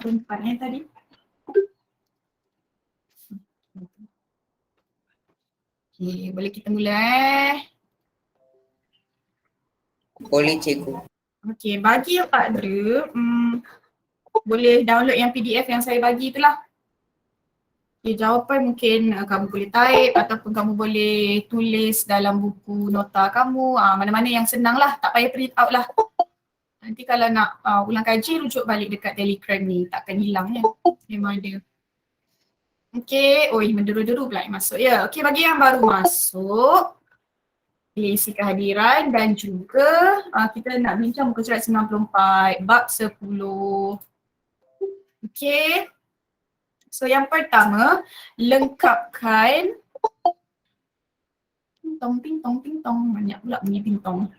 94 tadi. Okay, boleh kita mula Boleh cikgu. Okay, bagi yang tak ada, boleh download yang PDF yang saya bagi itulah. Okay, jawapan mungkin kamu boleh type ataupun kamu boleh tulis dalam buku nota kamu, mana-mana yang senang lah, tak payah print out lah. Nanti kalau nak ulang kaji, rujuk balik dekat Telegram ni, takkan hilang ya, memang ada. Okay, menderu-deru pula yang masuk ya. Okay, bagi yang baru masuk, isi kehadiran dan juga kita nak bincang muka surat 94, bab 10. Okay. So yang pertama, lengkapkan ting-tong, banyak pula bunyi ting-tong.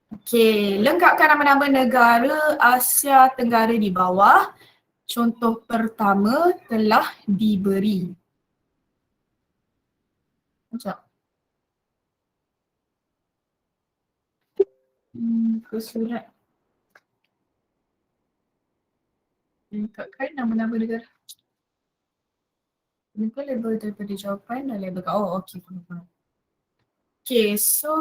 Okay, lengkapkan nama-nama negara Asia Tenggara di bawah. Contoh pertama telah diberi. Sekejap. Muka surat. Lengkapkan nama-nama negara. Ini label daripada jawapan dan label okay. Okay, so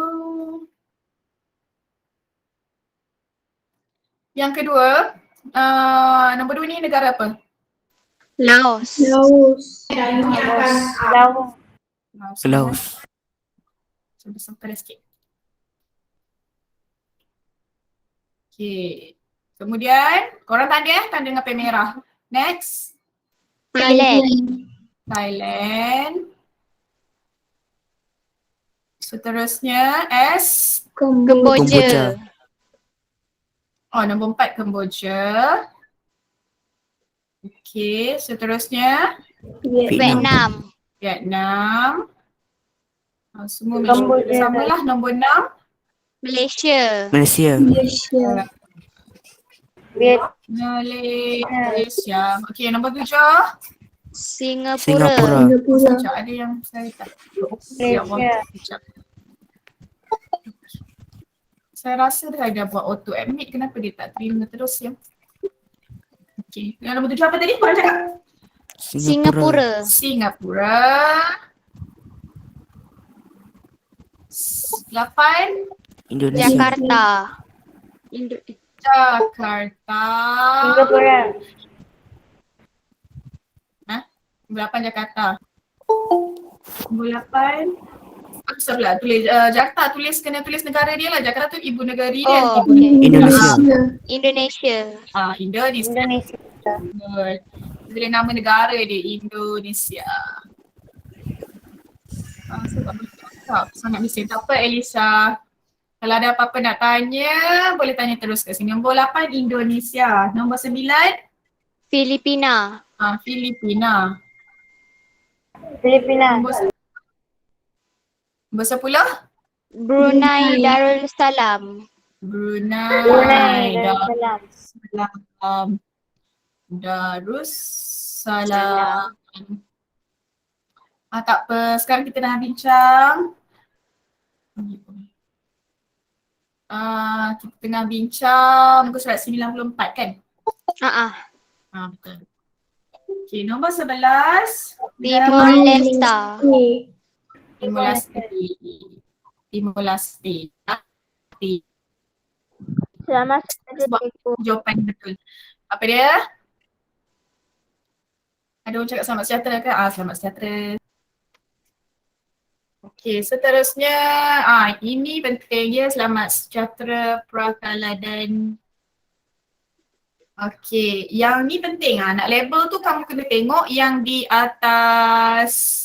yang kedua, nombor 2 ni negara apa? Laos. So, besar sikit. Okay. Kemudian, korang tanda dengan pen merah. Next. Thailand. Seterusnya S. Kemboja. Nombor 4 Kemboja. Okey, seterusnya Vietnam. Semua sama lah. Nombor 6 Malaysia. Malaysia. Okey, nombor 7 Singapura. Sekejap, ada yang saya tak Sekejap. Saya rasa dia dah buat auto admit, kenapa dia tak terima terus ya? Okey, yang nombor 7 apa tadi? Korang cakap? Singapura. 8 Indonesia. Jakarta. Singapura. Nombor 8 Jakarta. Nombor 8 aku salah tulis Jakarta, kena tulis negara dia lah. Jakarta tu ibu negara dia. Indonesia. Indonesia. Bila nama negara dia Indonesia. Sangat bising. Tak apa Elisa. Kalau ada apa-apa nak tanya, boleh tanya terus kat sini. Nombor 8 Indonesia. Nombor 9 Filipina. Filipina. Nombor 10 Brunei Darussalam. Darussalam. Tak apa, sekarang kita dah bincang. Kita tengah bincang muka surat 94 kan? Betul. Okay, nombor 11 Timor Leste. Selamat sebab jawapan betul. Apa dia? Ada orang cakap selamat sejahtera ke? Selamat sejahtera. Okey, seterusnya ini penting ya, selamat sejahtera prakala dan okey, yang ni penting nak label tu kamu kena tengok yang di atas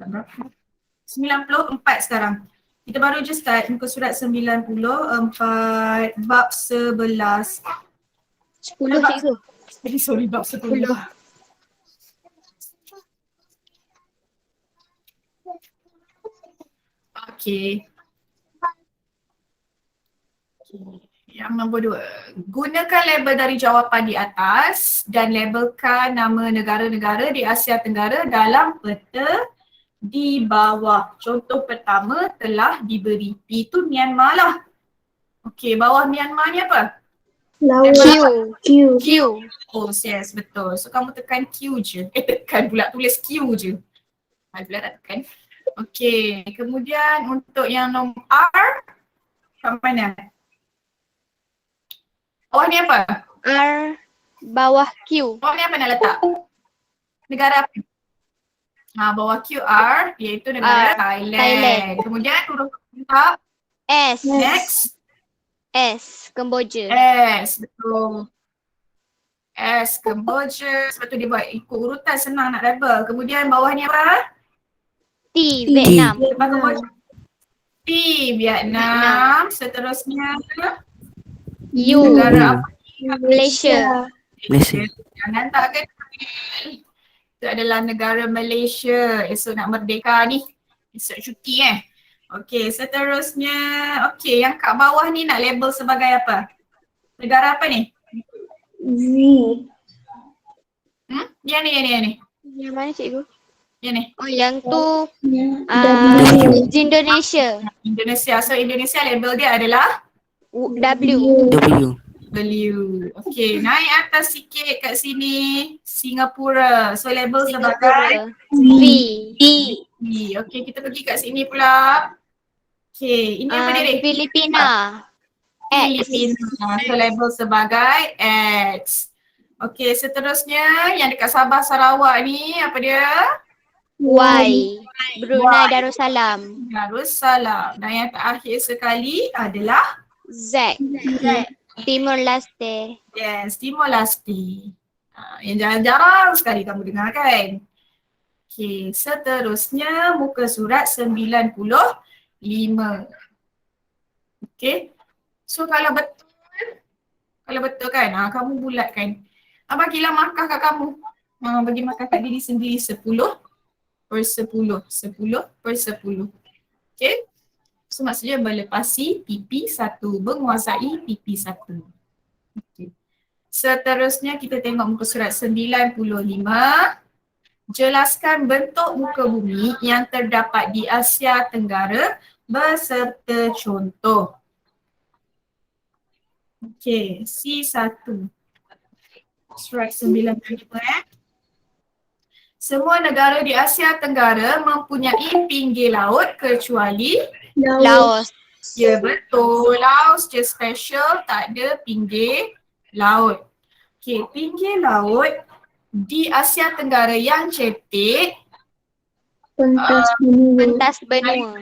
94 sekarang. Kita baru je start muka surat 94 bab 11. 10 cikgu. Sorry, bab 10. Okey. Yang nombor 2. Gunakan label dari jawapan di atas dan labelkan nama negara-negara di Asia Tenggara dalam peta di bawah. Contoh pertama telah diberi. P itu Myanmar lah. Okey, bawah Myanmar ni apa? Laut. Q. Q. Q. Oh, yes, betul. So kamu tekan Q je. Tekan pula, tulis Q je. Pula tak tekan. Okey, kemudian untuk yang nombor R, kat mana? Bawah ni apa? R. Bawah Q. Bawah ni apa nak letak? Negara apa? Bawah QR iaitu negara R. Thailand. Thailand. Kemudian huruf keempat, S. next, S. Kemboja. S, betul. S, Cambodia. Sebab tu dia buat ikut urutan, senang nak label. Kemudian bawah ni apa? T. Vietnam. Lepas Cambodia. T, Vietnam. Seterusnya U. negara apa? Malaysia. Malaysia. Jangan tak kan? Itu adalah negara Malaysia. Esok nak merdeka ni. Esok cuti Okey, seterusnya. Okey, yang kat bawah ni nak label sebagai apa? Negara apa ni? Z. Yang ni. Yang mana cikgu? Yang ni. Oh, yang tu W. Indonesia. Indonesia. So Indonesia label dia adalah W. W. W. Okey, naik atas sikit kat sini. Singapura. So label sebagai V. V. Okey, kita pergi kat sini pula. Okey, ini apa dia ni? Filipina. X. Filipina. So label sebagai X. Okey, seterusnya yang dekat Sabah Sarawak ni apa dia? Y. Brunei Darussalam. Darussalam. Dan yang terakhir sekali adalah Z. Timor Leste. yes, Timor Leste. Yang jarang-jarang sekali kamu dengar kan? Okey, seterusnya muka surat 95. Okey. So kalau betul kan, kamu bulatkan. Bagilah markah kat kamu. Bagi markah kat diri sendiri 10/10. 10/10. Okey. So maksudnya melepasi PP1, menguasai PP1. Okay. Seterusnya kita tengok muka surat 95. Jelaskan bentuk muka bumi yang terdapat di Asia Tenggara beserta contoh. Okey, C1. Surat 95 Semua negara di Asia Tenggara mempunyai pinggir laut kecuali Laos. ya betul, Laos je special, tak ada pinggir laut. Okey, pinggir laut di Asia Tenggara yang cetek Pentas benua. Pentas benua.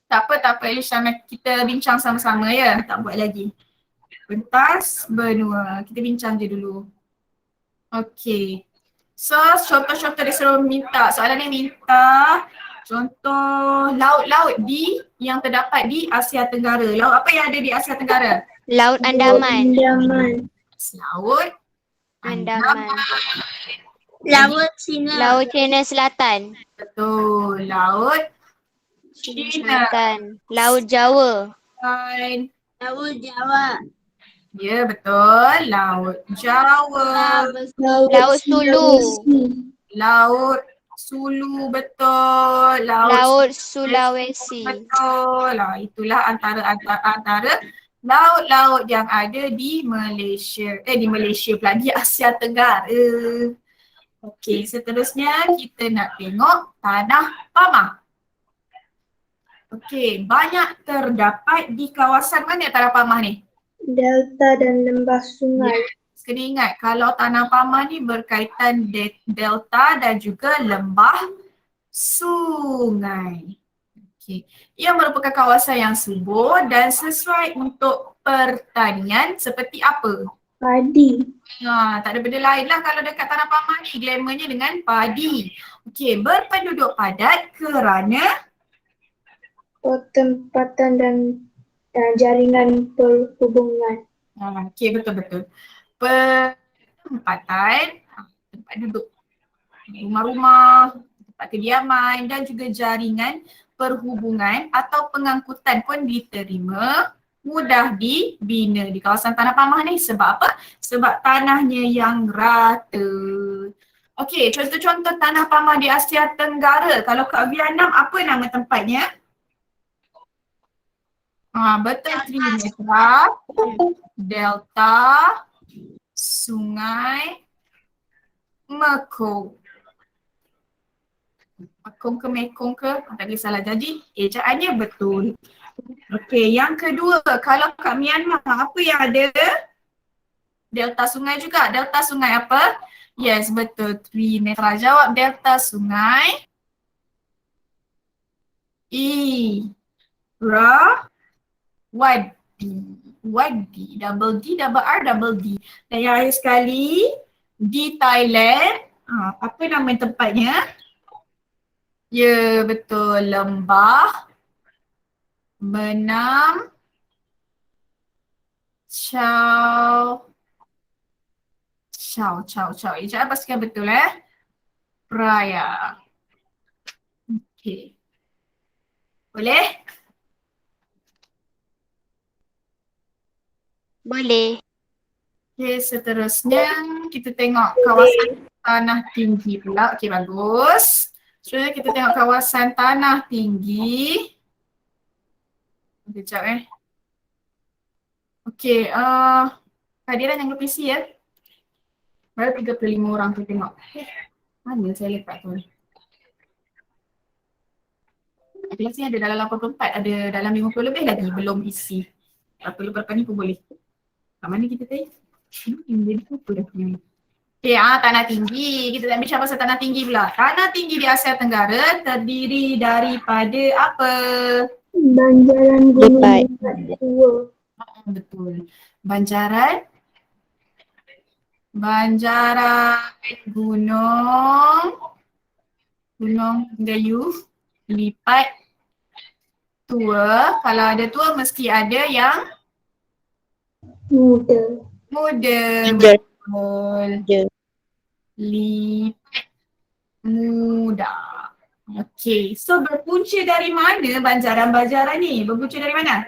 tak apa, Ilyshana, kita bincang sama-sama ya, tak buat lagi. Pentas benua, kita bincang je dulu. Okey. So, contoh-contoh dia suruh minta, soalan ni minta contoh laut-laut yang terdapat di Asia Tenggara. Laut apa yang ada di Asia Tenggara? Laut Andaman. Laut Andaman. Laut Cina. Laut China Selatan. betul. Laut China. Selatan. Laut Jawa. Laut Jawa. Ya betul. Laut Jawa. Laut Sulu. Laut Sulu betul. Laut Sulawesi. Betul. Itulah antara laut-laut yang ada di Malaysia. Di Malaysia pula, di Asia Tenggara. Okey, seterusnya kita nak tengok Tanah Pamah. Okey, banyak terdapat di kawasan mana Tanah Pamah ni? Delta dan lembah sungai. Kena ingat kalau Tanah Pamah ni berkaitan delta dan juga lembah sungai. Okey. Ia merupakan kawasan yang subur dan sesuai untuk pertanian seperti apa? Padi. Tak ada benda lain lah kalau dekat Tanah Pamah ni, glamournya dengan padi. Okey, berpenduduk padat kerana Pertempatan dan jaringan perhubungan. okey, betul-betul. Pertempatan, tempat duduk, rumah-rumah, tempat kediaman dan juga jaringan perhubungan atau pengangkutan pun diterima, mudah dibina di kawasan Tanah Pamah ni. Sebab apa? Sebab tanahnya yang rata. Okey, contoh-contoh Tanah Pamah di Asia Tenggara. Kalau kat Vietnam, apa nama tempatnya? Betul, Trinetra, delta, sungai, Mekong. Mekong ke Mekong ke, tak kisahlah. Jadi, ejaannya betul. Okey, yang kedua, kalau kat Myanmar, apa yang ada? Delta sungai juga. Delta sungai apa? Yes, betul. Trinetra jawab delta sungai. Wadi. Wadi. Double D, double R, double D. Dan yang akhir sekali, di Thailand, apa nama tempatnya? Ya, betul. Lembah Benam Chao. Ejaan pastikan betul Raya. Okey. Boleh? Boleh. Okey, seterusnya kita tengok kawasan tanah tinggi pula. Okey, bagus. Seterusnya kita tengok kawasan tanah tinggi. Sekejap Okey, kehadiran yang PC Baru 35 orang tu tengok. Mana saya letak tu? Kelas ni ada dalam 84, ada dalam 50 lebih lagi belum isi. Tak perlu berapa ni pun boleh. Kat mana kita tadi? Jadi apa dah punya ni? Okay, tanah tinggi. Kita nak bincang pasal tanah tinggi pula. Tanah tinggi di Asia Tenggara terdiri daripada apa? Banjaran gunung lipat tua. Betul. Banjaran gunung Gayu lipat tua. Kalau ada tua mesti ada yang Muda. Betul. Lipat muda. Okey, so berpunca dari mana banjaran-banjaran ni? Berpunca dari mana?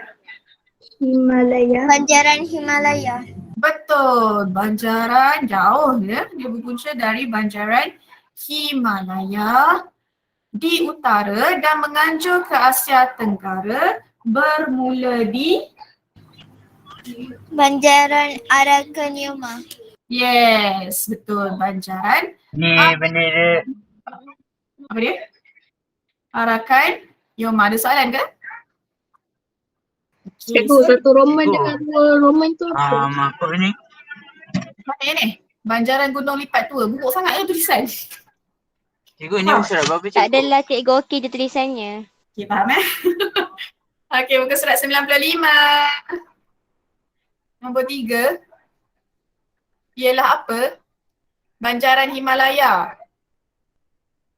Himalaya. Banjaran Himalaya. Betul, banjaran jauh Dia berpunca dari banjaran Himalaya di utara dan menganjur ke Asia Tenggara bermula di Banjaran Arakanyoma. Yes, betul. Banjaran. Ni bendera. Apa dia? Arakan. Yoma, ada soalan ke? Okay, Cikgu, satu Roman dengan dua Roman tu apa? Makhluk ni. mana ni? Banjaran Gunung Lipat Tua. Buruk sangat tulisan. Cikgu ni surat berapa cikgu? Tak adalah cikgu okey je tulisannya. Okay, faham Okay, muka surat 95. Nombor 3. Ialah apa? Banjaran Himalaya.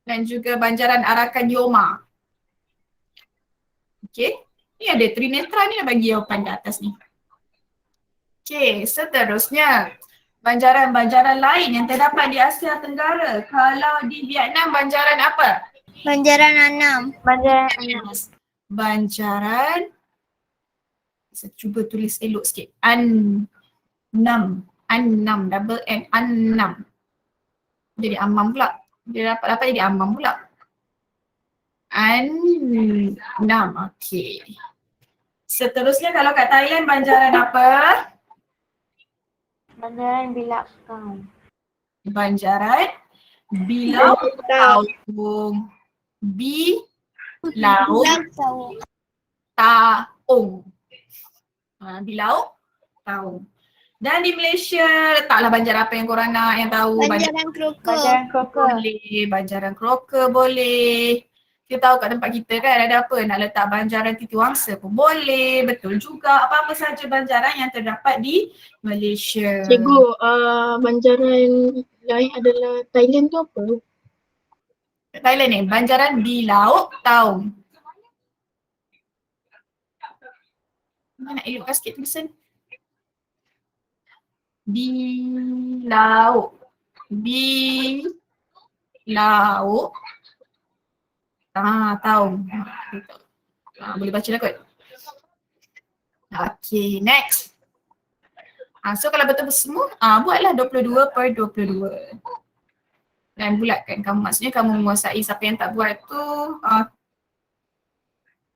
Dan juga banjaran Arakan Yoma. Okay. Ni ada Trinetra ni dah bagi jawapan di atas ni. Okay, seterusnya. Banjaran-banjaran lain yang terdapat di Asia Tenggara. Kalau di Vietnam, banjaran apa? Banjaran Annam. Banjaran, saya cuba tulis elok sikit. Annam, double N, Annam. Jadi Amam pula. Dia dapat jadi Amam pula. Annam, okey. Seterusnya kalau kat Thailand banjaran apa? Banjaran Bilak Kaum. Banjaran Bilau Taung. Bilau Taung. Bilau Taung. Dan di Malaysia, letaklah banjaran apa yang korang nak yang tahu. Banjaran Kroker. Banjaran Kroker boleh. Banjaran Kroker boleh. Kita tahu kat tempat kita kan ada apa, nak letak banjaran Titiwangsa pun boleh. Betul juga. Apa-apa sahaja banjaran yang terdapat di Malaysia. Cikgu, banjaran lain adalah Thailand tu apa? Thailand ni, banjaran Bilau Taung. Mana nak elokkan sikit tulisan? Bilau Taung. Boleh baca dah kot. Okay, next. So kalau betul semua, buatlah 22/22. Dan bulatkan kamu, maksudnya kamu menguasai. Siapa yang tak buat tu,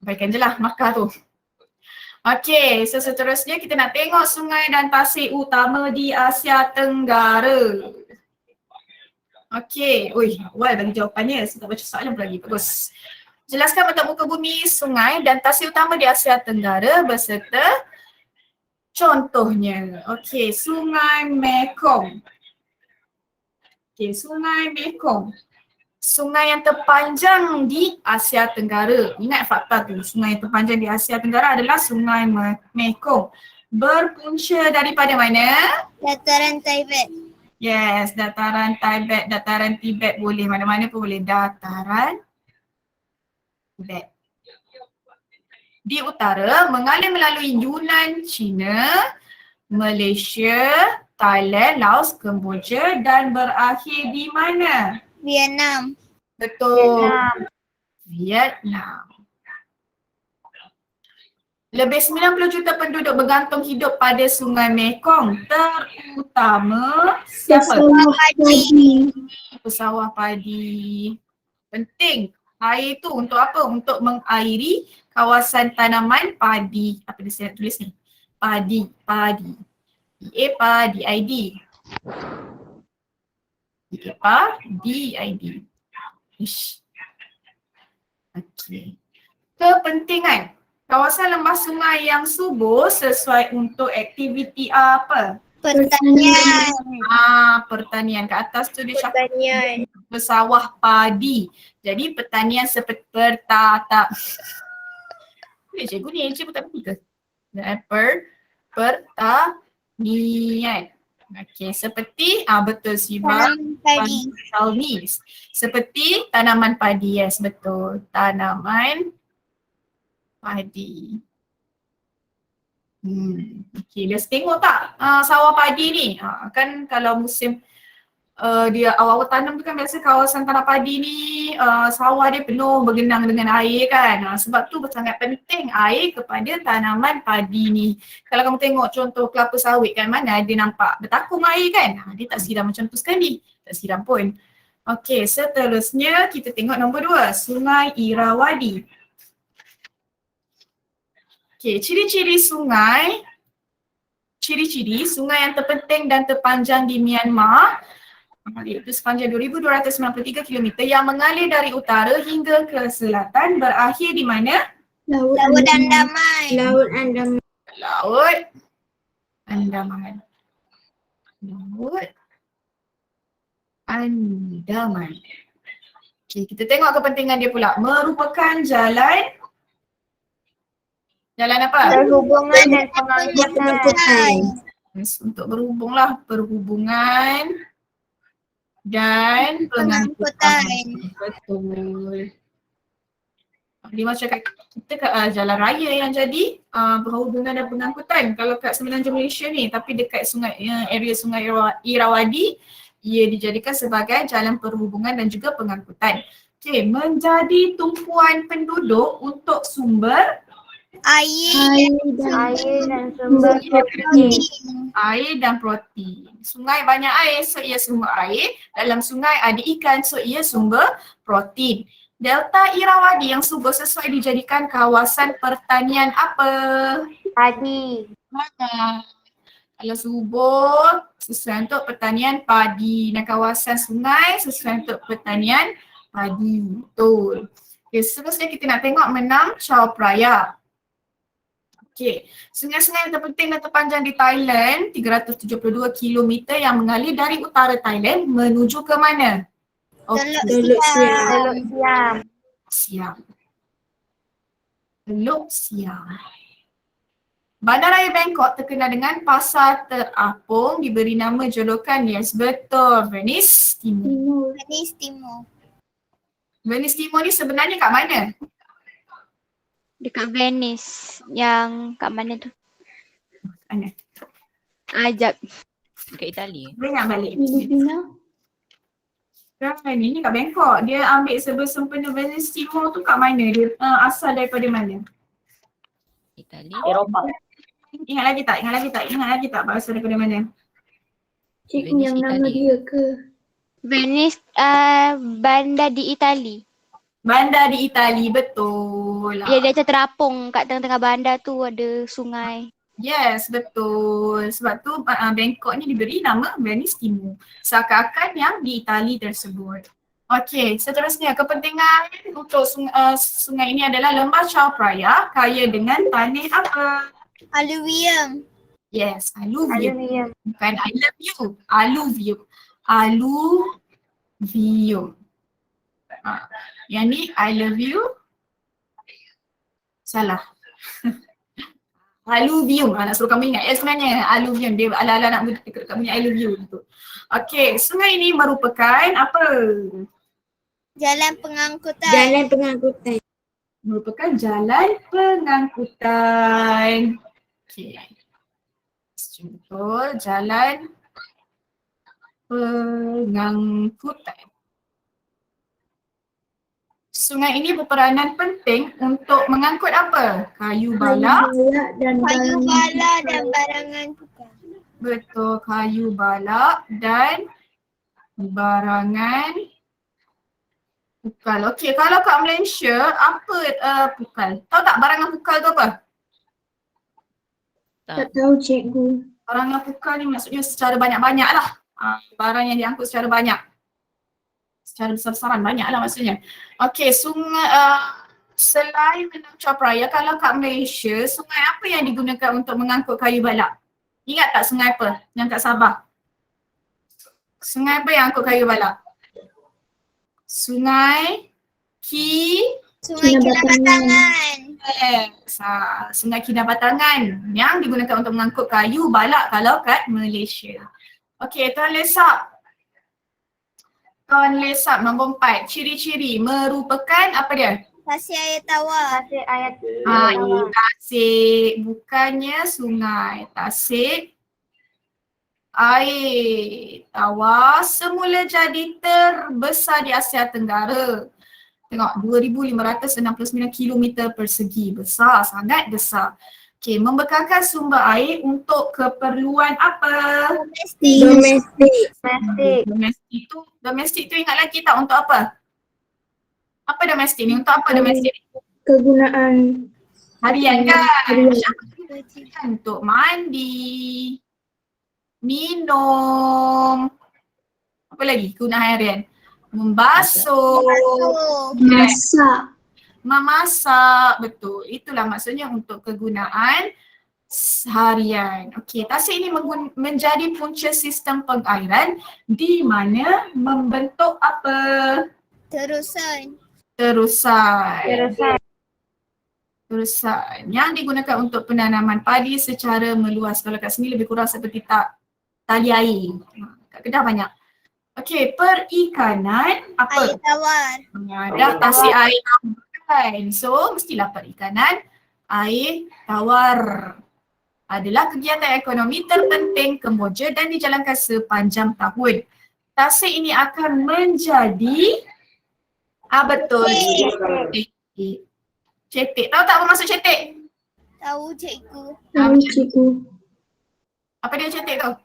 berikan je lah markah tu. Okey, so seterusnya kita nak tengok sungai dan tasik utama di Asia Tenggara. Okey, oi, awal bagi jawapannya. Saya tak baca soalan pun lagi. Bagus. Jelaskan bentuk muka bumi, sungai dan tasik utama di Asia Tenggara beserta contohnya. Okey, Sungai Mekong. Okey, Sungai Mekong. Sungai yang terpanjang di Asia Tenggara. Ingat fakta tu, sungai yang terpanjang di Asia Tenggara adalah Sungai Mekong. Berpunca daripada mana? Dataran Tibet. Yes, dataran Tibet, dataran Tibet boleh, mana-mana pun boleh. Dataran Tibet. Di utara, mengalir melalui Yunnan, China, Malaysia, Thailand, Laos, Kemboja dan berakhir di mana? Vietnam. Betul. Vietnam. Lebih 90 juta penduduk bergantung hidup pada Sungai Mekong, terutama siapa? Pesawah padi. Penting. Air tu untuk apa? Untuk mengairi kawasan tanaman padi. Apa dia saya tulis ni? Padi. Padi ID. Padi. Ish. Okey. Kepentingan. Kawasan lembah sungai yang subur sesuai untuk aktiviti apa? Pertanian. Pertanian. Kat atas tu dia cakap Pertanian. bersawah padi. Jadi pertanian seperti boleh cikgu ni, cikgu tak pergi ke? Pertanian. Okey, seperti betul Siva. Tanaman padi. Salmis. Seperti tanaman padi, yes betul. Tanaman padi. Okay, let's tengok tak sawah padi ni. Kan kalau musim dia awal-awal tanam tu kan biasa kawasan tanah padi ni sawah dia penuh bergenang dengan air kan. Sebab tu sangat penting air kepada tanaman padi ni. Kalau kamu tengok contoh kelapa sawit kan, mana dia nampak bertakung air kan. Dia tak siram macam tu sekali. Tak siram pun. Okey, seterusnya kita tengok nombor 2, Sungai Irrawaddy. Okey, ciri-ciri sungai. Ciri-ciri sungai yang terpenting dan terpanjang di Myanmar iaitu sepanjang 2,293 km yang mengalir dari utara hingga ke selatan berakhir di mana? Laut Andaman. Laut Andaman. Laut Andaman. Laut Andaman. Okey, kita tengok kepentingan dia pula. Merupakan jalan apa? Perhubungan dan pengangkutan. Untuk berhubunglah, perhubungan dan pengangkutan. Betul. Dia macam kat kita kat jalan raya yang jadi perhubungan dan pengangkutan kalau kat semenanjung Malaysia ni, tapi dekat sungai area Sungai Irrawaddy ia dijadikan sebagai jalan perhubungan dan juga pengangkutan. Okey, menjadi tumpuan penduduk untuk sumber Air dan sumber protein. air dan protein. Sungai banyak air, so ia sumber air. Dalam sungai ada ikan, so ia sumber protein. Delta Irrawaddy yang subur sesuai dijadikan kawasan pertanian apa? Padi. Mana? Kalau subur sesuai untuk pertanian padi dan kawasan sungai sesuai untuk pertanian padi. Betul. Okay, seterusnya kita nak tengok menang Chao Phraya. Okey, sungai-sungai yang terpenting dan terpanjang di Thailand 372 km yang mengalir dari utara Thailand menuju ke mana? Teluk Siam. Teluk Siam. Bandaraya Bangkok terkenal dengan pasar terapung diberi nama julukan, yes betul, Venice Timur. Venice Timur ni sebenarnya kat mana? Dekat Venice. Yang kat mana tu? Mana? Ajak. Dekat Itali. Banyak balik. Filipina. Kan ini kat Bangkok. Dia ambil sempena Venice Timur tu kat mana? Dia asal daripada mana? Itali. Eropah. Ingat lagi tak berasal daripada mana? Cikgu Venice, yang nama Itali. dia ke? Venice bandar di Itali. Bandar di Itali, betul. Ya, dia macam terapung kat tengah-tengah bandar tu ada sungai. Yes, betul. Sebab tu Bangkok ni diberi nama Venice Timur. Seakan-akan yang di Itali tersebut. Okey, seterusnya kepentingan untuk sungai ini adalah Lembah Chao Phraya kaya dengan tanah apa? Alluvium. Yes, alluvium. Aluminium. Bukan I love you. Alluvium. Alluvium. Yang ni I love you. Salah. Alluvium. Nak suruh kamu ingat sebenarnya alluvium. Dia ala-ala nak dekat punya I love you tu. Okey, sungai ini merupakan apa? Jalan pengangkutan. Jalan pengangkutan. Merupakan jalan pengangkutan. Okey. Contoh jalan pengangkutan. Sungai ini berperanan penting untuk mengangkut apa? Kayu balak. dan Kayu bala dan barangan tukar. Betul, kayu balak dan barangan pukal. Okey, kalau kat Malaysia, apa pukal? Tahu tak barangan pukal tu apa? tak tahu cikgu. Barangan pukal ni maksudnya secara banyak-banyak lah. Barang yang diangkut secara banyak. Secara besar-besaran banyak lah maksudnya. Okey, sungai selain Lembah Chao Phraya, kalau kat Malaysia, sungai apa yang digunakan untuk mengangkut kayu balak? Ingat tak sungai apa yang kat Sabah? Sungai apa yang angkut kayu balak? Sungai Sungai Kinabatangan. Sungai Kinabatangan yang digunakan untuk mengangkut kayu balak kalau kat Malaysia. Okey, Tuan Lesap. Tuan Lesap nombor 4. Ciri-ciri merupakan apa dia? Tasik air tawar. Tasik ayat. Tasik. Bukannya sungai. Tasik air tawar semula jadi terbesar di Asia Tenggara. Tengok 2,569 km persegi. Besar, sangat besar. Okey, membekalkan sumber air untuk keperluan apa? Domestik. Domestik tu ingat lagi tak untuk apa? Apa domestik ni? Untuk apa domestik ni? Kegunaan Harian kan? harian. Untuk mandi, minum, apa lagi kegunaan harian? Membasuh, Masak. memasak, betul. Itulah maksudnya untuk kegunaan harian. Okey, tasik ini menjadi punca sistem pengairan di mana membentuk apa? Terusan. Terusan yang digunakan untuk penanaman padi secara meluas. Kalau kat sini lebih kurang seperti tali air. Kat Kedah banyak. Okey, perikanan apa? Air tawar. Dah tasik air kan. So mestilah perikanan air tawar adalah kegiatan ekonomi terpenting Kemboja dan dijalankan sepanjang tahun. Tasik ini akan menjadi betul. Cetek. Tahu tak apa maksud cetek? Tahu cikgu. Tahu cikgu. Apa dia cetek tu?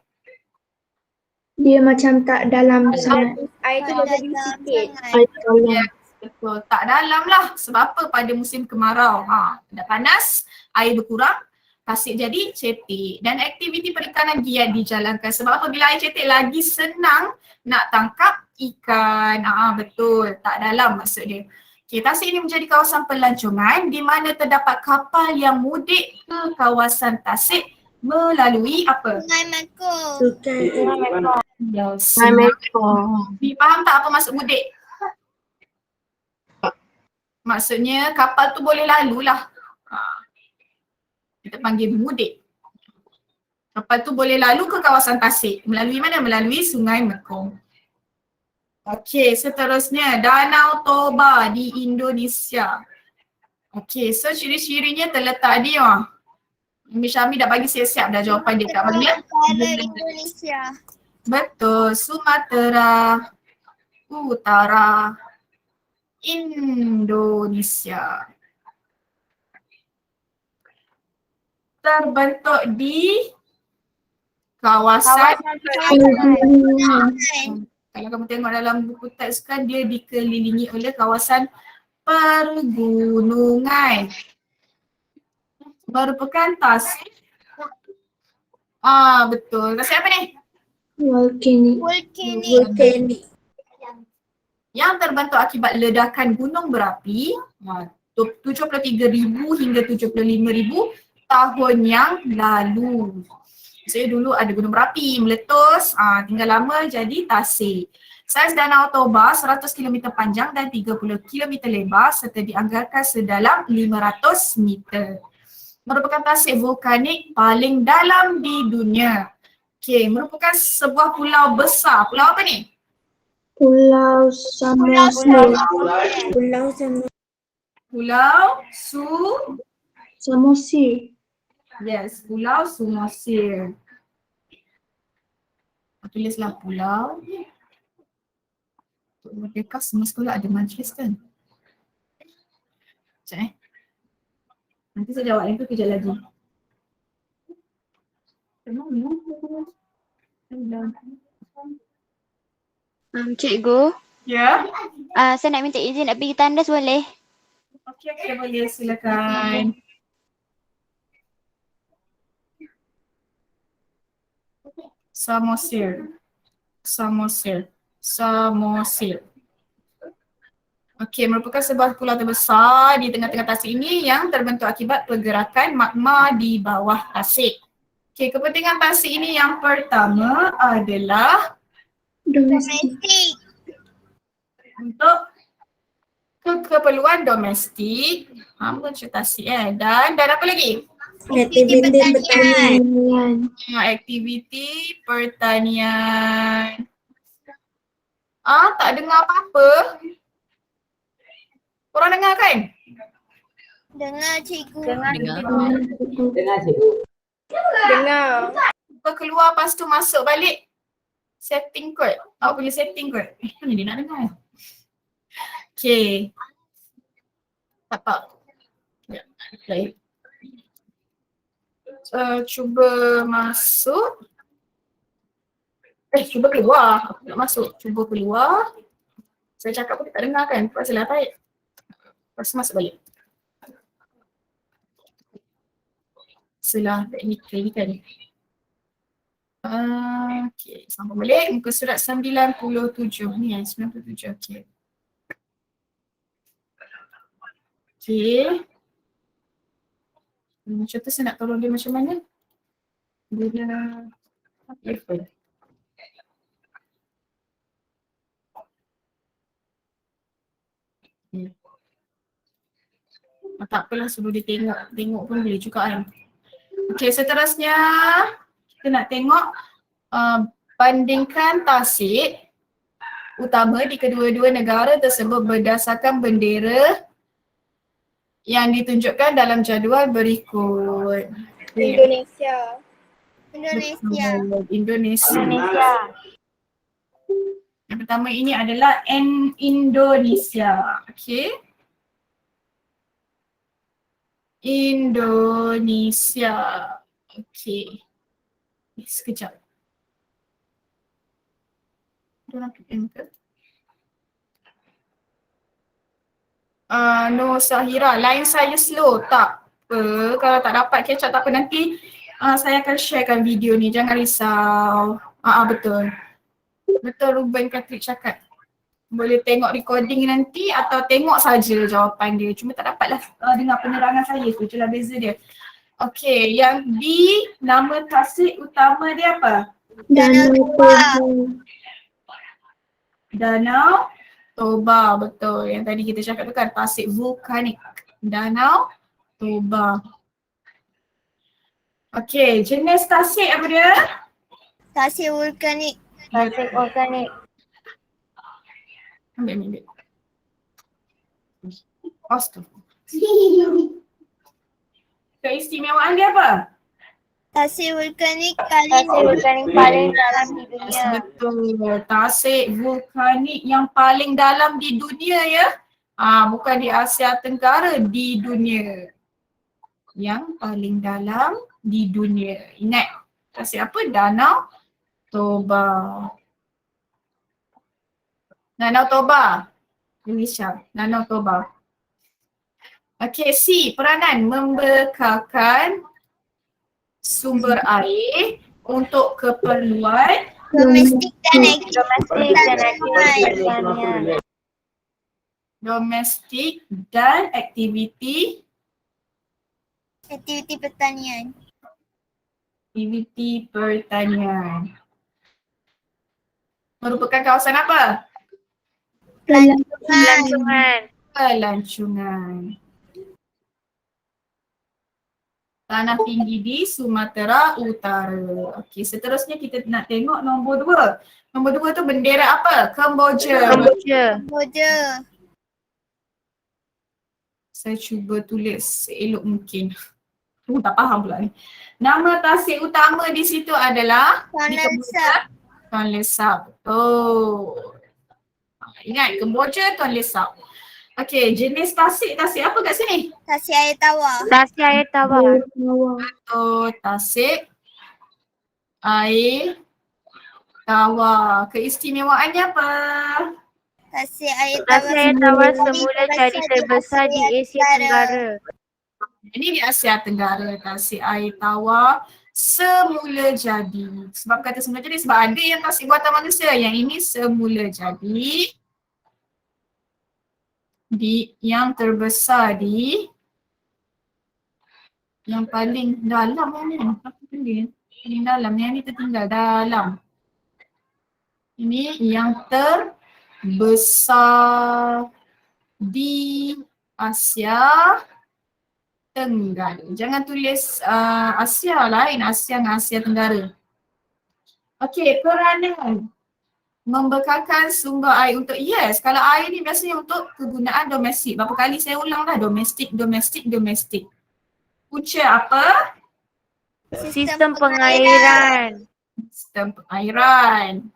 Dia macam tak dalam sangat. Air tu Tak jadi dalam sikit. sangat. Air tawar. Betul. Tak dalam lah. Sebab apa pada musim kemarau? Dah panas, air berkurang, tasik jadi cetek. Dan aktiviti perikanan giat dijalankan. Sebab apa bila air cetek lagi senang nak tangkap ikan. Betul. Tak dalam maksud dia. Okay, tasik ini menjadi kawasan pelancongan di mana terdapat kapal yang mudik ke kawasan tasik melalui apa? Sungai Mekong. Sungai Faham tak apa maksud mudik? Maksudnya kapal tu boleh lalu lah. Kita panggil mudik. Kapal tu boleh lalu ke kawasan tasik. Melalui mana? Melalui Sungai Mekong. Okey, seterusnya Danau Toba di Indonesia. Okey, so ciri-cirinya terletak di Miss Syami dah bagi siap-siap dah jawapan dia kat mana? Utara Indonesia. Betul, Sumatera Utara Indonesia. Terbentuk di kawasan kalau kamu tengok dalam buku teks kan dia dikelilingi oleh kawasan pergunungan. Merupakan tasik. Betul. Tasik apa ni? Volcanic. Volcanic. Yang terbentuk akibat ledakan gunung berapi 73,000 hingga 75,000 tahun yang lalu. Maksudnya dulu ada gunung berapi, meletus, tinggal lama jadi tasik. Saiz Danau Toba 100 km panjang dan 30 km lebar serta dianggarkan sedalam 500 meter. Merupakan tasik vulkanik paling dalam di dunia. Okey, merupakan sebuah pulau besar. Pulau apa ni? Pulau Samosir. Pulau Samosir. Yes, Pulau Samosir. Tulislah pulau. Untuk Merdeka semua sekolah ada majlis kan? Sekejap nanti saya jawab yang tu kejap lagi. Cikgu, Ya? saya nak minta izin nak pergi tandas boleh? Okey, boleh, silakan. Samosir. Okey, merupakan sebuah pulau terbesar di tengah-tengah tasik ini yang terbentuk akibat pergerakan magma di bawah tasik. Okey, kepentingan tasik ini yang pertama adalah Domestik. Domestik. untuk keperluan domestik. Macam tasik dan apa lagi? Aktiviti pertanian. Aktiviti pertanian. Tak dengar apa-apa. Korang dengar kan? Dengar cikgu. Dengar. Cuba keluar lepas tu masuk balik. Setting kot. Awak boleh setting kot. Mana dia nak dengar? Okay. Tak. Ya, baik. Cuba masuk. Cuba keluar. Aku nak masuk. Cuba keluar. Saya cakap pun tak dengar kan? Pasal lah baik. Lepas tu masuk balik. Selah teknik kan. Okay, sambung balik. Muka surat 97. Ni 97. Okay. Okay. Macam tu saya nak tolong dia macam mana? Dia apa? Tak apalah, sebelum dia tengok pun boleh juga kan. Okey, seterusnya kita nak tengok bandingkan tasik utama di kedua-dua negara tersebut berdasarkan bendera yang ditunjukkan dalam jadual berikut. Indonesia. Indonesia. Yang pertama ini adalah Indonesia. Okey. Indonesia. Okey. Sekejap. Diorang PM ke? No Sahira, line saya slow. Tak apa, kalau tak dapat catch up tak apa. Nanti saya akan sharekan video ni, jangan risau. Betul. Betul Ruben Katrik cakap. Boleh tengok recording nanti atau tengok saja jawapan dia. Cuma tak dapatlah dengar penerangan saya tu, itulah beza dia. Okey, yang B, nama tasik utama dia apa? Danau Toba. Danau Toba, betul. Yang tadi kita cakap tu kan tasik vulkanik. Danau Toba. Okey, jenis tasik apa dia? Tasik vulkanik. Ambil. Keistimewaan dia apa? Tasik vulkanik paling dalam di dunia. Betul. Tasik vulkanik yang paling dalam di dunia ya. Bukan di Asia Tenggara, di dunia. Yang paling dalam di dunia. Ingat, tasik apa? Danau Toba. Danau Toba. Indonesia. Danau Toba. Okay, C. Peranan membekalkan sumber air untuk keperluan Domestik dan aktiviti pertanian. domestik dan aktiviti pertanian. pertanian. Merupakan kawasan apa? Pelancongan. Pelancongan. Tanah tinggi di Sumatera Utara. Okey, seterusnya kita nak tengok nombor 2. Nombor 2 tu bendera apa? Kemboja. Boja. Saya cuba tulis seelok mungkin. Tak faham pula ni. Nama tasik utama di situ adalah Tuan di Lesap. Tuan Lesap. Betul. Ingat Kemboja, Tuan Lesap. Okey, jenis tasik apa kat sini? Tasik air tawar. Tasik air tawar. Oh, tasik air tawar. Keistimewaannya apa? Tasik air Tasik air tawar tawar semula jadi terbesar di Asia Tenggara. Ini di Asia Tenggara, tasik air tawar semula jadi. Sebab kata semula jadi sebab ada yang tasik buatan manusia, yang ini semula jadi. Yang terbesar di yang paling dalam yang ni. Apa benda? Paling dalam, yang ni tertinggal dalam. Ini yang terbesar di Asia Tenggara. Jangan tulis Asia lain, Asia dengan Asia Tenggara. Okey, peranan membekalkan sumber air untuk, yes, kalau air ni biasanya untuk kegunaan domestik. Berapa kali saya ulang dah, domestik. Punca apa? Sistem pengairan. Sistem pengairan.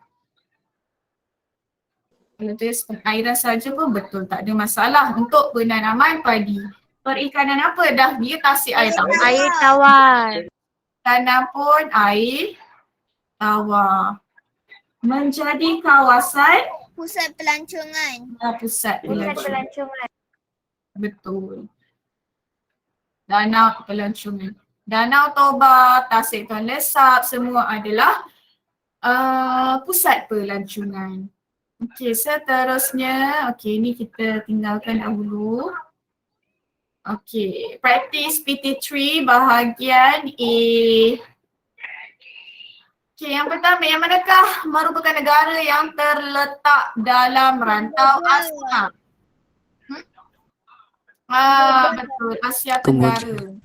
Kalau tulis pengairan saja pun betul, tak ada masalah. Untuk penanaman padi. Perikanan apa dah? Dia tasik air tawar. Air tawar. Tanam pun air tawar. Menjadi kawasan Pusat pelancongan. pusat pelancongan. Pelancongan. Betul. Danau pelancongan. Danau Toba, Tasik Tuan Lesap, semua adalah pusat pelancongan. Okey, seterusnya, okey, ni kita tinggalkan dahulu. Okey, practice PT3 bahagian A. Okey, yang pertama, yang manakah merupakan negara yang terletak dalam rantau Asia? Betul, Asia Tenggara.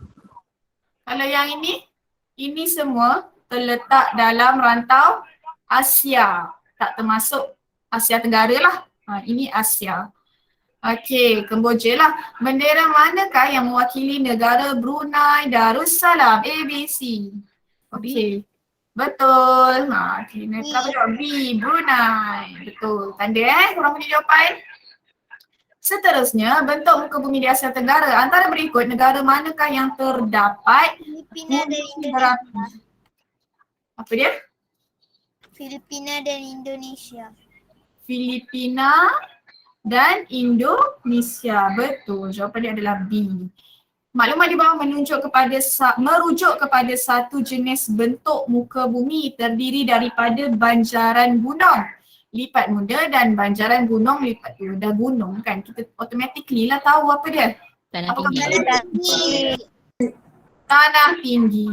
Kalau yang ini semua terletak dalam rantau Asia. Tak termasuk Asia Tenggara lah. Ini Asia. Okey, Kemboja lah. Bendera manakah yang mewakili negara Brunei Darussalam? ABC. Okey. Betul. Okay. Kenapa jawab B? Brunei. Betul. Tanda korang punya jawapan. Seterusnya, bentuk muka bumi di Asia Tenggara. Antara berikut, negara manakah yang terdapat Filipina dan bumi Indonesia. berapi? Apa dia? Filipina dan Indonesia. Filipina dan Indonesia. Betul. Jawapan dia adalah B. Maklumat di bawah merujuk kepada satu jenis bentuk muka bumi terdiri daripada banjaran gunung lipat muda dan banjaran gunung lipat muda. Gunung kan, kita automatically lah tahu apa dia. Tanah Apakah tinggi. tanah tinggi,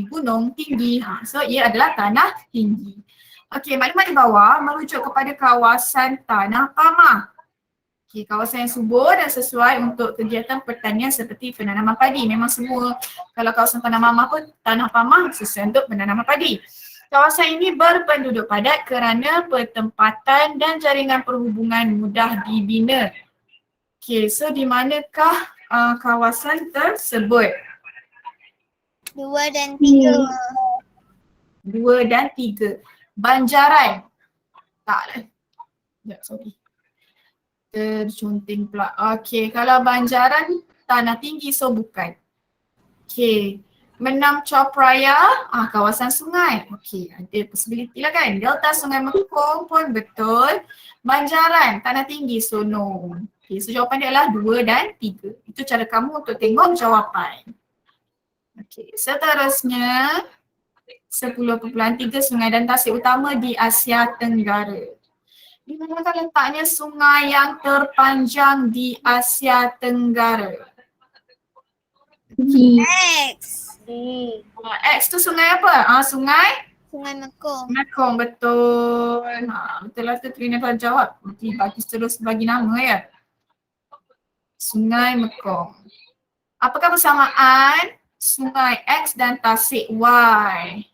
gunung tinggi. So ia adalah tanah tinggi. Okey, maklumat di bawah merujuk kepada kawasan tanah pamah. Okey, kawasan yang subur dan sesuai untuk kegiatan pertanian seperti penanaman padi. Memang semua, kalau kawasan tanah pamah sesuai untuk penanaman padi. Kawasan ini berpenduduk padat kerana pertempatan dan jaringan perhubungan mudah dibina. Okey, so di manakah kawasan tersebut? 2 dan 3. 2 dan 3. Banjaran. Taklah. Sekejap, sorry. Tercunting pula. Okey, kalau banjaran tanah tinggi, so bukan. Okey. Menam Copraya, kawasan sungai. Okey, ada possibility lah kan. Delta Sungai Mekong pun betul. Banjaran, tanah tinggi, so no. Okay, so jawapan dia adalah 2 dan 3. Itu cara kamu untuk tengok jawapan. Okay, seterusnya 10.3 sungai dan tasik utama di Asia Tenggara. Di manakah letaknya sungai yang terpanjang di Asia Tenggara? D. X. X tu sungai apa? Sungai Sungai Mekong. Mekong, betul. Betul lah tu Trina telah jawab. Nanti bagi terus bagi nama ya. Sungai Mekong. Apakah persamaan Sungai X dan Tasik Y?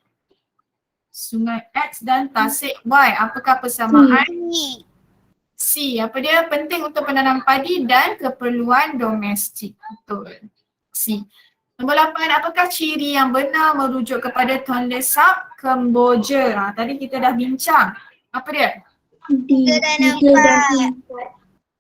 Sungai X dan Tasik Y. Apakah persamaan? Ini. C. Apa dia? Penting untuk penanam padi dan keperluan domestik. Betul. C. Nombor 8. Apakah ciri yang benar merujuk kepada Tonle Sap, Kemboja? Tadi kita dah bincang. Apa dia? D. 3 dan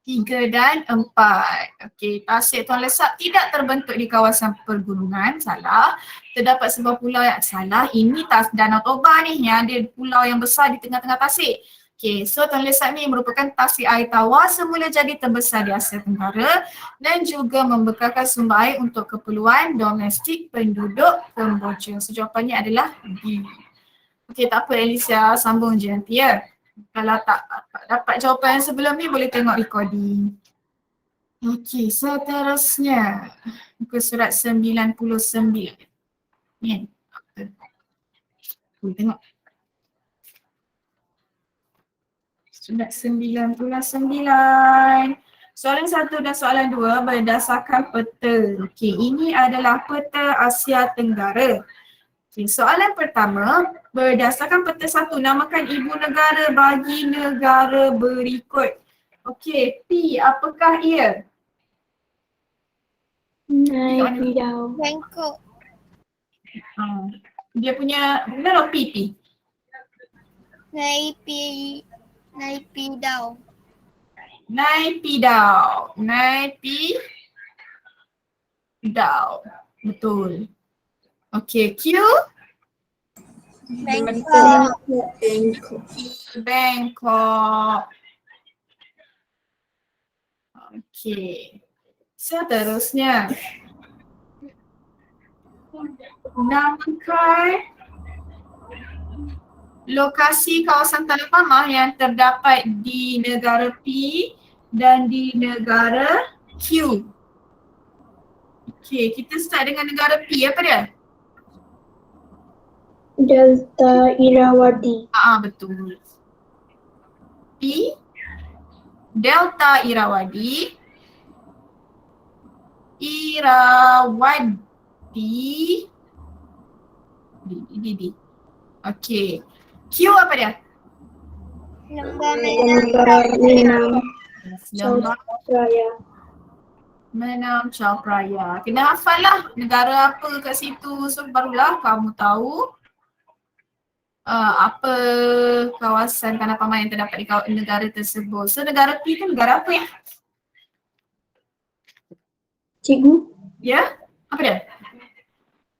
3 dan 4. Okey, Tasik Tonle Sap tidak terbentuk di kawasan pergunungan. Salah. Terdapat sebuah pulau yang salah. Ini Danau Toba ni yang ada pulau yang besar di tengah-tengah Tasik. Okey, so Tonle Sap ni merupakan tasik air tawar semula jadi terbesar di Asia Tenggara dan juga membekalkan sumber air untuk keperluan domestik penduduk Kemboja. So jawapannya adalah B. Okey, tak apa Alicia, sambung je nanti ya. Kalau tak dapat jawapan yang sebelum ni boleh tengok recording. Okey, seterusnya muka surat 99. Ni. Boleh tengok. Surat 99. Soalan 1 dan soalan 2 berdasarkan peta. Okey, ini adalah peta Asia Tenggara. Okey, soalan pertama, berdasarkan peta 1, namakan ibu negara bagi negara berikut. Okey, P, apakah ia? Naypyidaw. Bangkok. Dia punya, benar P, P? Naypyidaw. Naypyidaw. Betul. Okey, Q? Bangkok. Bangkok. Okey. Seterusnya. Namakan lokasi kawasan tanah pamah yang terdapat di negara P dan di negara Q. Okey, kita start dengan negara P. Apa dia? Delta Irrawaddy. Betul. P, Delta Irrawaddy. D. Okey. Q apa dia? Lembah Lembah Menam Lembah Raya. Menam Chao Phraya. Kena hafal lah negara apa kat situ. So barulah kamu tahu apa kawasan tanah pamah yang terdapat di negara tersebut. So negara P tu negara apa ya? Cikgu, Ya? Apa dia?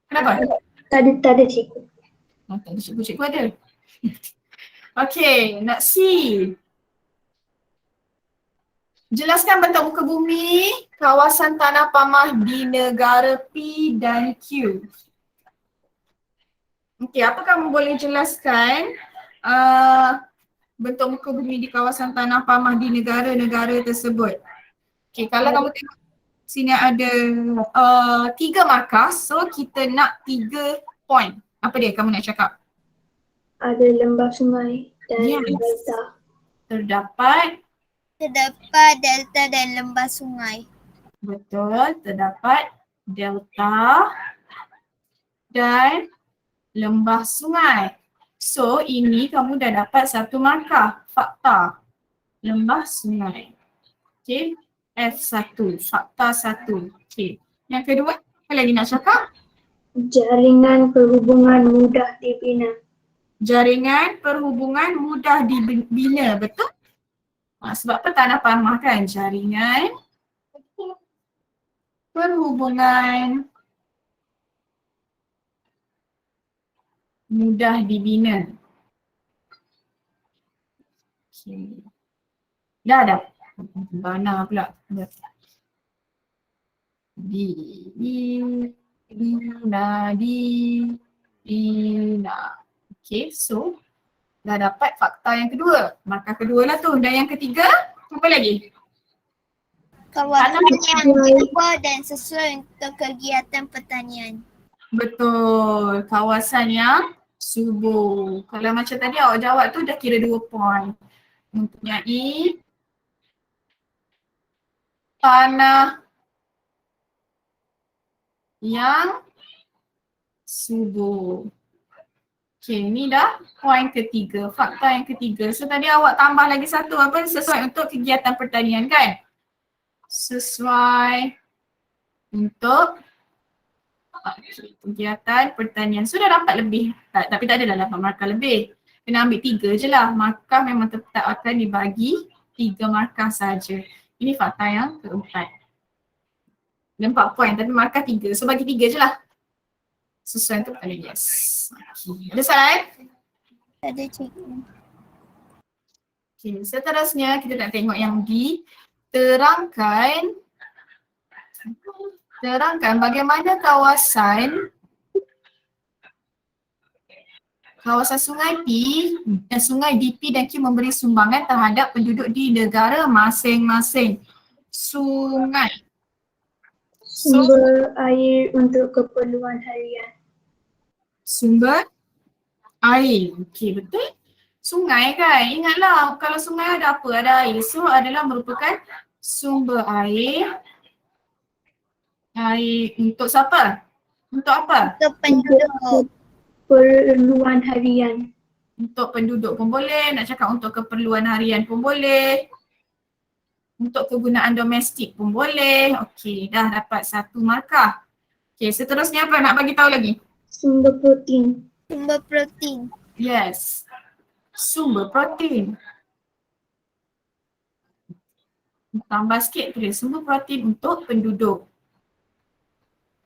Kenapa? tadi cikgu. Tadi cikgu ada. Okey, nak C. Jelaskan bentuk muka bumi kawasan tanah pamah di negara P dan Q. Okey, apa kamu boleh jelaskan bentuk muka bumi di kawasan tanah pamah di negara-negara tersebut? Okey, kalau kamu tengok sini ada 3 markah, so kita nak 3 point. Apa dia kamu nak cakap? Ada lembah sungai dan Yes. delta. Terdapat, delta dan lembah sungai. betul, terdapat delta dan lembah sungai. So ini kamu dah dapat satu markah, fakta lembah sungai. Okey, F1, fakta 1. Okey, yang kedua, apa lagi nak cakap? Jaringan perhubungan mudah dibina. Jaringan perhubungan mudah dibina, betul? Sebab apa tanah pamah kan? Jaringan perhubungan mudah dibina. Okay. Dah. Bana pula. Dina. Okay, so dah dapat fakta yang kedua. Markah kedua lah tu. Dan yang ketiga, apa lagi? Kawasan Tanah. yang subur dan sesuai untuk kegiatan pertanian. Betul. Kawasan yang subur. Kalau macam tadi awak jawab tu dah kira 2 point. Mempunyai tanah yang subur. Okay, ni dah poin ketiga, fakta yang ketiga. So tadi awak tambah lagi satu, apa? Sesuai untuk kegiatan pertanian kan? Sesuai untuk kegiatan pertanian. Sudah dapat lebih, tapi tak adalah dapat markah lebih. Kena ambil 3 je lah. Markah memang tetap akan dibagi 3 markah saja. Ini fakta yang keempat. Ada 4 poin tapi markah 3. So bagi 3 je lah. Sesuai untuk pertanian. Yes. Okay. Ada soalan? Tak ada cikgu. Okay. Seterusnya kita nak tengok yang diterangkan. Terangkan bagaimana kawasan sungai P dan sungai DP dan Q memberi sumbangan terhadap penduduk di negara masing-masing. Sungai. Sumber air untuk keperluan harian. Sumber air. Okey, betul. Sungai kan? Ingatlah kalau sungai ada apa? Ada air. So adalah merupakan sumber air. Air untuk siapa? Untuk apa? Untuk penduduk. Keperluan harian. Untuk penduduk pun boleh, nak cakap untuk keperluan harian pun boleh. Untuk kegunaan domestik pun boleh. Okey, dah dapat 1 markah. Okey, seterusnya apa nak bagi tahu lagi? Sumber protein. Sumber protein. Yes. Sumber protein. Tambah sikit tulis sumber protein untuk penduduk.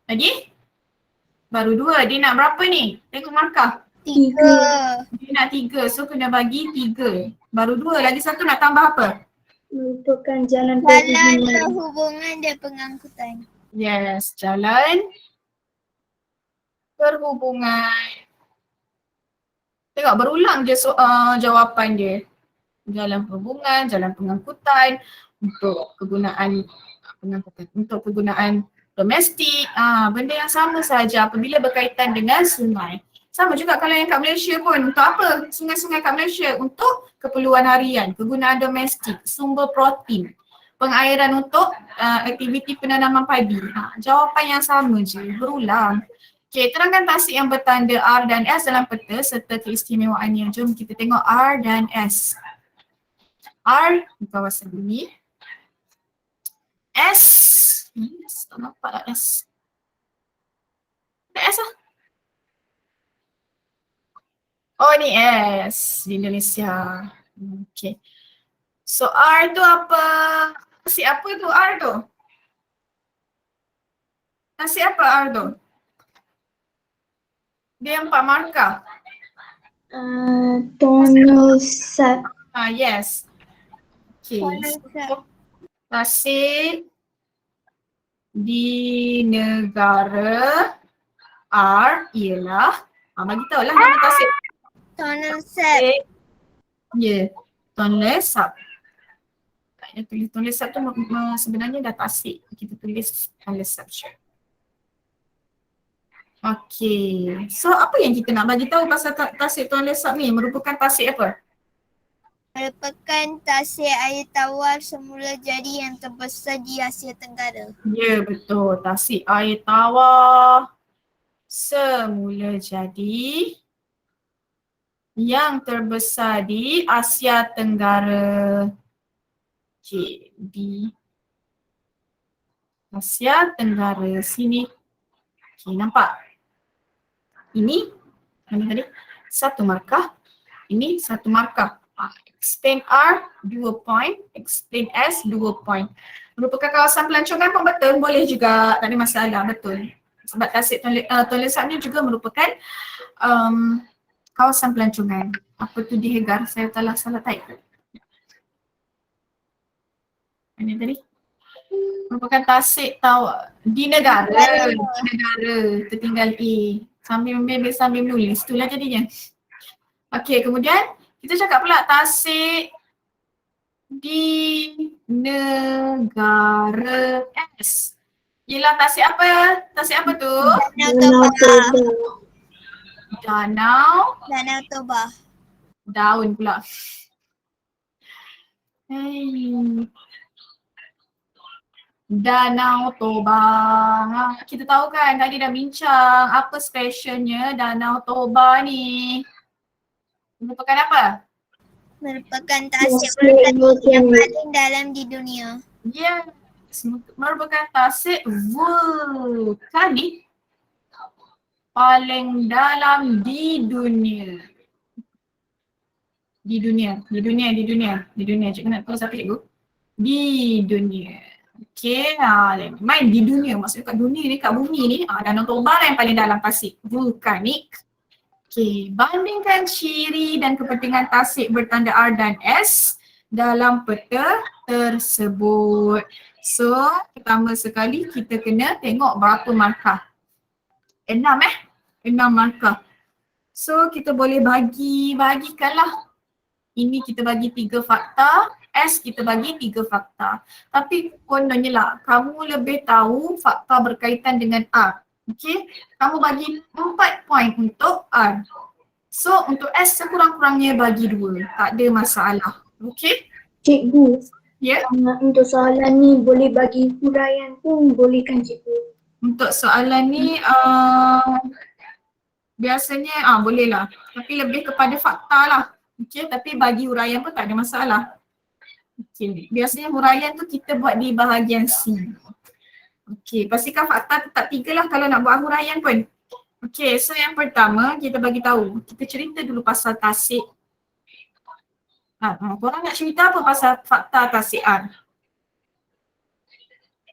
Lagi? Baru 2. Dia nak berapa ni? Tengok markah. 3. Dia nak 3. So kena bagi 3. Baru 2. Lagi 1 nak tambah apa? Merupakan jalan Jalan perhubungan. perhubungan dan pengangkutan. Yes, jalan perhubungan. Tengok berulang je jawapan dia. Jalan perhubungan, jalan pengangkutan, untuk kegunaan pengangkutan, untuk kegunaan domestik. Benda yang sama saja apabila berkaitan dengan sungai. Sama juga kalau yang kat Malaysia pun, untuk apa? Sungai-sungai kat Malaysia untuk keperluan harian, kegunaan domestik, sumber protein, pengairan untuk aktiviti penanaman padi. Jawapan yang sama je, berulang. Okey, terangkan tasik yang bertanda R dan S dalam peta serta keistimewaannya. Jom kita tengok R dan S. R di kawasan ini. S. Tak nampak lah S. S lah. Oh ni S di Indonesia. Okay. So R tu apa? Tasik apa tu R tu? Tasik apa R tu? Dia 4 markah. Tonal sat. Yes. Okay. So, tasik di negara R ialah, bagi tahu lah nama tasik. Tonal set. Ya, Tonle Sap. Tak payah tulis Tonle Sap tu sebenarnya dah tasik. Kita tulis Tonle Sap je. Okay, so apa yang kita nak bagi tahu pasal tasik Tonle Sap ni? Merupakan tasik apa? Merupakan tasik air tawar semula jadi yang terbesar di Asia Tenggara. Ya, betul. Tasik air tawar semula jadi yang terbesar di Asia Tenggara. Okay, di Asia Tenggara sini. Okay, nampak? Ini, mana tadi? 1 markah. Ini 1 markah. Explain R, 2 point. Explain S, 2 point. Merupakan kawasan pelancongan pun betul. Boleh juga, tak ada masalah, betul. Sebab tasik Tonle Sap ni juga merupakan kawasan pelancongan. Apa tu di Hegar? Saya salah type. Ini tadi. Merupakan tasik di negara. Di negara. Tertinggal A. Sambil menulis. Itulah jadinya. Okey, kemudian kita cakap pula tasik di negara S. Ialah tasik apa? Tasik apa tu? Danau Toba. Danau. Danau Toba. Daun pula. Hey. Danau Toba. Kita tahu kan tadi dah bincang apa specialnya Danau Toba ni. Merupakan apa? Merupakan tasik Tasik vulkanik yang vulkanik. paling dalam di dunia. Yes. Merupakan tasik vulkanik paling dalam di dunia. Di dunia. Cikgu nak tulis apa cikgu? Di dunia. Okey, main di dunia. Maksudnya kat dunia ni, kat bumi ni, Danau Toba lah yang paling dalam tasik vulkanik. Okey, bandingkan ciri dan kepentingan tasik bertanda R dan S dalam peta tersebut. So, pertama sekali kita kena tengok berapa markah. 6 6 markah. So, kita boleh bagikanlah. Ini kita bagi 3 fakta, S kita bagi 3 fakta. Tapi kononnya lah, kamu lebih tahu fakta berkaitan dengan R. Okey, kamu bagi 4 poin untuk R. So untuk S sekurang-kurangnya bagi 2, tak ada masalah. Okey? Cikgu, Ya. untuk soalan ni boleh bagi huraian pun boleh kan cikgu? Untuk soalan ni biasanya boleh lah. Tapi lebih kepada fakta lah. Okey, tapi bagi huraian pun tak ada masalah. Okey, biasanya huraian tu kita buat di bahagian C. Okey, pastikan fakta tetap 3 lah kalau nak buat huraian pun. Okey, so yang pertama kita bagi tahu. Kita cerita dulu pasal tasik. Korang nak cerita apa pasal fakta tasik R?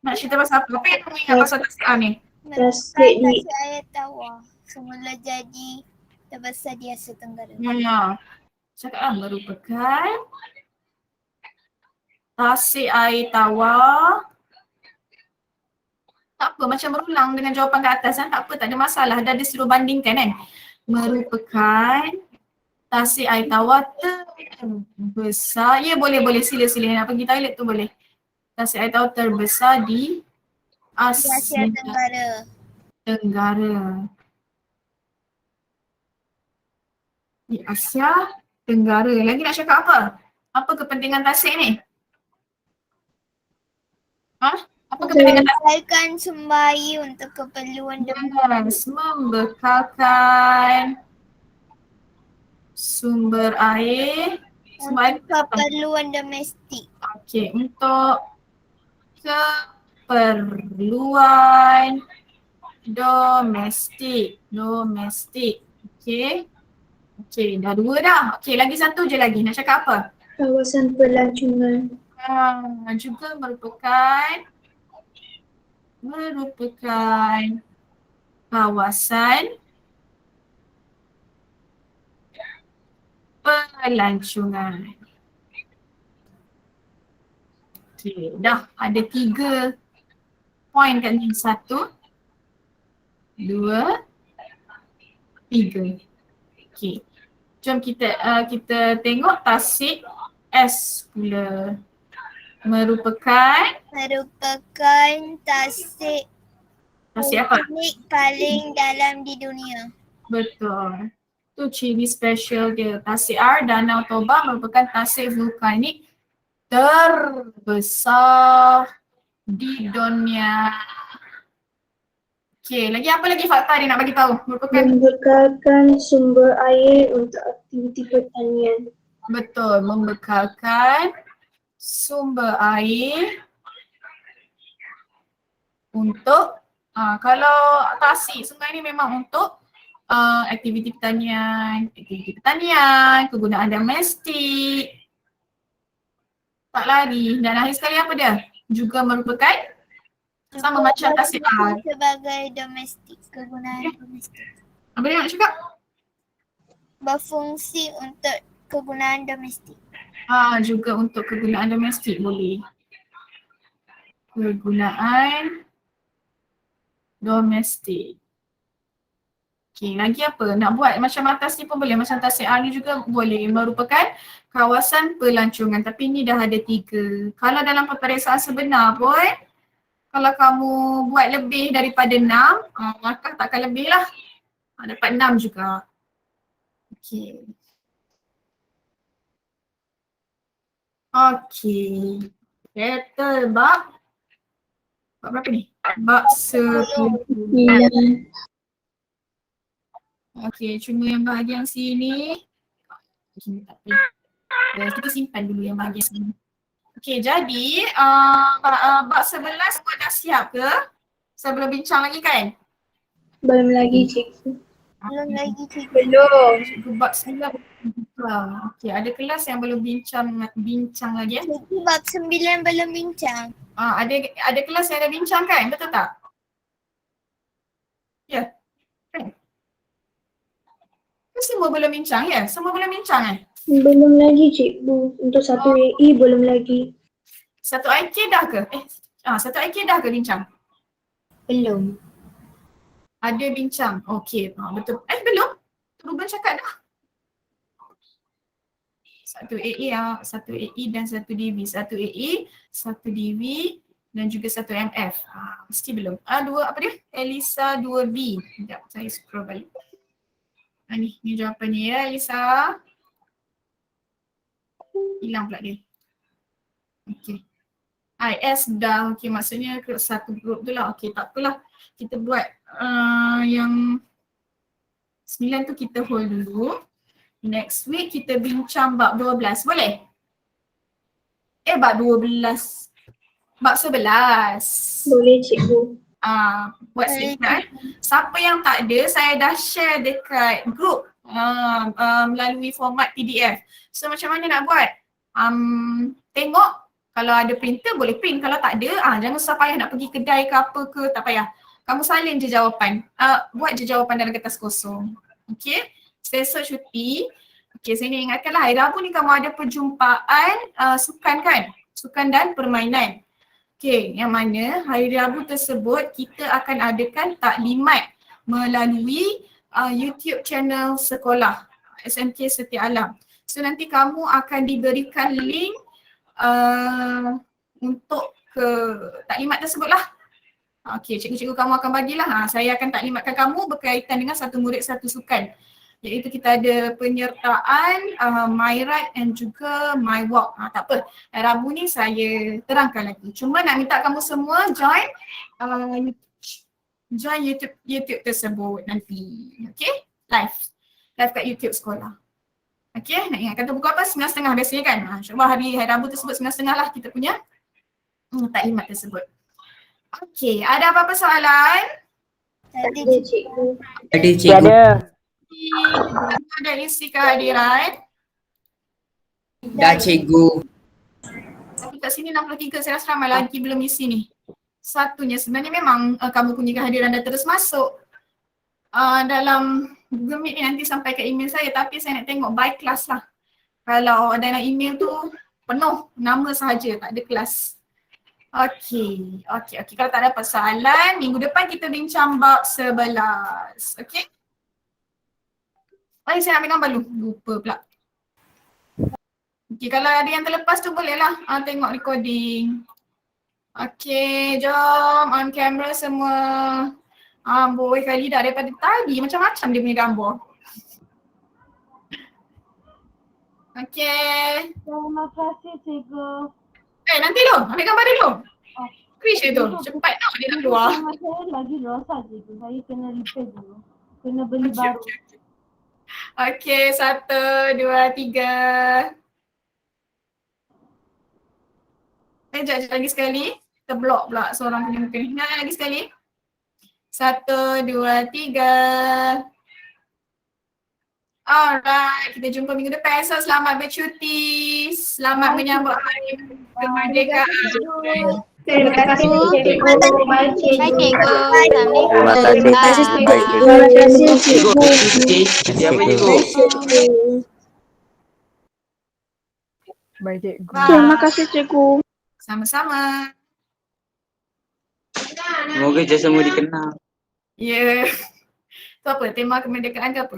Nak cerita pasal apa? Apa yang kamu ingat pasal tasik R ni? Merupakan tasik air tawar. Semula jadi terbesar di Asia Tenggara. Ya. Cakaplah merupakan tasik air tawar. Tak apa, macam berulang dengan jawapan kat atas kan, tak apa, tak ada masalah, dah disuruh bandingkan kan. Merupakan tasik air tawar terbesar, ya boleh, sila nak pergi toilet tu boleh. Tasik air tawar terbesar di Asia Tenggara. Di Asia Tenggara. Lagi nak cakap apa? Apa kepentingan tasik ni? Apa kepentingan tasik? Membekalkan sumber air untuk keperluan Yes, membekalkan sumber air. keperluan domestik. Okey, untuk keperluan domestik. Okey. Okey, dah 2 dah. Okey, lagi 1 je lagi. Nak cakap apa? Kawasan pelancongan. Juga merupakan kawasan pelancongan. Okey, dah ada 3 poin kat ni. 1, 2, 3. Okey. Jom kita tengok tasik S pula. Merupakan tasik apa? vulkanik paling dalam di dunia. Betul. Tu ciri special dia. Tasik R, Danau Toba merupakan tasik vulkanik terbesar di dunia. Okey, lagi apa lagi fakta dia nak bagi tahu? Merupakan Membekalkan sumber air untuk aktiviti pertanian. betul, membekalkan sumber air untuk kalau tasik sungai ni memang untuk aktiviti pertanian, kegunaan domestik. Tak lari. Dan akhir sekali apa dia? Juga merupakan sama macam tasik R. Sebagai domestik, kegunaan domestik. Apa dia nak cakap? Berfungsi untuk kegunaan domestik. Juga untuk kegunaan domestik boleh. Kegunaan domestik. Okey, lagi apa? Nak buat macam atas ni pun boleh, macam Tasik Ali juga boleh, merupakan kawasan pelancongan. Tapi ni dah ada 3. Kalau dalam peperiksaan sebenar pun, kalau kamu buat lebih daripada 6, maka takkan lebih lah. Dapat 6 juga. Okey. Okey. Settle bab. Bab berapa ni? Bab 10. Okey, cuma yang bahagian sini. Okay, tak apa. Kita simpan dulu yang bahagian sini. Okey, jadi bab 11 semua dah siap ke? Saya belum bincang lagi kan? Belum lagi cikgu. Belum lagi cikgu. Belum. Cikgu bab 9 okey, ada kelas yang belum bincang lagi ya? Cikgu bab 9 belum bincang. Ada kelas yang dah bincang kan? Betul tak? Ya. Kan? Semua belum bincang ya? Semua belum bincang Belum lagi cikgu. Untuk satu AI belum lagi. Satu IK dah ke? Satu IK dah ke bincang? Belum. Ada bincang. Okey, betul. Belum? Ruben cakap dah. Satu AA, satu AI dan satu DV. Satu AI, satu DV dan juga satu MF. Mesti belum. Dua apa dia? Elisa 2B. Sekejap, saya scroll balik. Ni jawapannya ya Elisa. Hilang pula dia. Okey. IS dah. Okey, maksudnya ke satu grup tu lah. Okey, tak apalah. Kita buat yang 9 tu kita hold dulu. Next week kita bincang bab 12. Boleh? Bab 12. Bab 11. Boleh cikgu. Buat sedikit. Siapa yang tak ada, saya dah share dekat group melalui format PDF. So macam mana nak buat? Tengok kalau ada printer boleh print. Kalau tak ada, jangan susah payah nak pergi kedai ke apa ke, tak payah. Kamu salin je jawapan. Buat je jawapan dalam kertas kosong. Okay. Sesok cuti. Okay, saya ni ingatkanlah hari Rabu ni kamu ada perjumpaan sukan kan? Sukan dan permainan. Okay, yang mana hari Rabu tersebut kita akan adakan taklimat melalui YouTube channel sekolah SMK Setia Alam. So nanti kamu akan diberikan link untuk ke taklimat tersebut lah. Okay, cikgu-cikgu kamu akan bagilah. Saya akan taklimatkan kamu berkaitan dengan satu murid satu sukan. Iaitu kita ada penyertaan My Ride and juga My Walk. Tak apa, Rabu ni saya terangkan lagi. Cuma nak minta kamu semua join YouTube tersebut nanti. Okay, live kat YouTube sekolah. Okay, nak ingatkan tu buku apa? 9.30 biasanya kan? InsyaAllah hari Rabu tersebut 9.30 lah kita punya taklimat tersebut. Okay, ada apa-apa soalan? Tadi Cikgu. Ada cikgu. Ada isi kehadiran. Dah cikgu. Tapi kat sini 63, saya rasa ramai lagi belum isi ni. Satunya sebenarnya memang kamu punya kehadiran dah terus masuk dalam Google Meet ni nanti sampai ke email saya, tapi saya nak tengok by class lah. Kalau dalam email tu penuh nama sahaja, tak ada kelas. Okey. Kalau tak ada persoalan, minggu depan kita bincang bab 11. Okey? Saya ambil gambar dulu. Lupa pula. Okey, kalau ada yang terlepas tu bolehlah tengok recording. Okey, jom on camera semua. Boy kali dah daripada tadi macam-macam dia punya gambar. Okey. Terima kasih cikgu. Nanti dulu, ambil gambar dulu. Krish tu, cepat tau dia nak keluar. Saya lagi rosak cikgu. Saya kena repair dulu. Kena beli baru. Okey, 1, 2, 3. Sekejap lagi sekali. Kita block pula seorang punya muka ni. Lagi sekali. 1, 2, 3. Alright, kita jumpa minggu depan. So selamat bercuti. Selamat menyambut hari kemerdekaan. Terima kasih cikgu. Baik cikgu. Terima kasih. Terima kasih cikgu. Siapa cikgu? Baik cikgu. Bye. Terima kasih cikgu. Sama-sama. Semoga jasamu dikenal. Ya. Tu apa? Tema kemerdekaan ke apa?